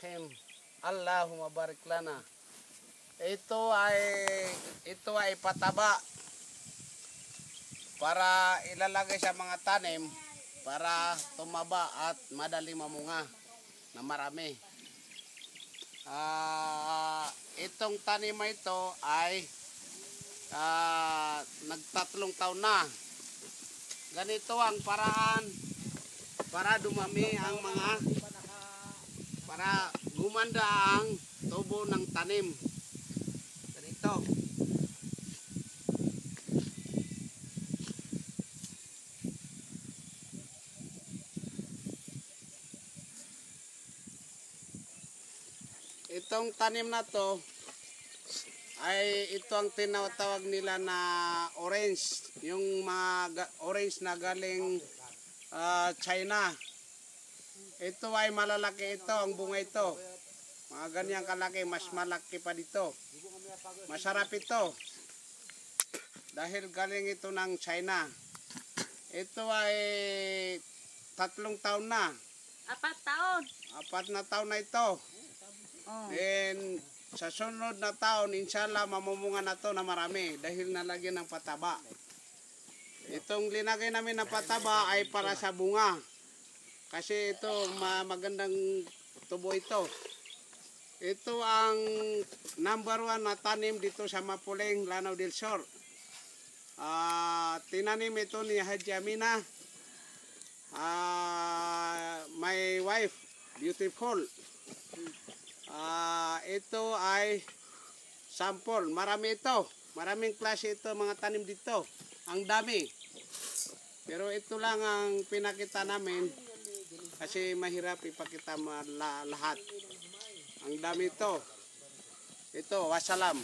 Bismillahirrahmanirrahim. Allahumma barik lana. Ito ay pataba para ilalagay sa mga tanim para tumaba at madali mamunga na marami. Itong tanim ito ay nagtatlong taon na. Ganito ang paraan para dumami ang para gumanda ang tubo ng tanim. Ganito. Itong tanim na to ay ito ang tinatawag nila na orange, yung mga orange na galing China. Ito ay malalaki ito, ang bunga ito. Mga ganyang kalaki, mas malaki pa dito. Masarap ito. Dahil galing ito ng China. Ito ay 3 taon na. 4 taon. 4 na taon na ito. Oh. And sa sunod na taon, inshallah, mamumunga na to na marami dahil nalagyan ng pataba. Itong linagay namin ng pataba ay para sa bunga. Kasi ito, magandang tubo ito. Ito ang number 1 na tanim dito sa Mapuleng, Lanao del Sur. Tinanim ito ni Haji Amina, my wife, beautiful. Ito ay sample. Marami ito. Maraming klase ito, mga tanim dito. Ang dami. Pero ito lang ang pinakita namin kasi mahirap ipakita lahat. Ang dami ito. Ito, wassalam.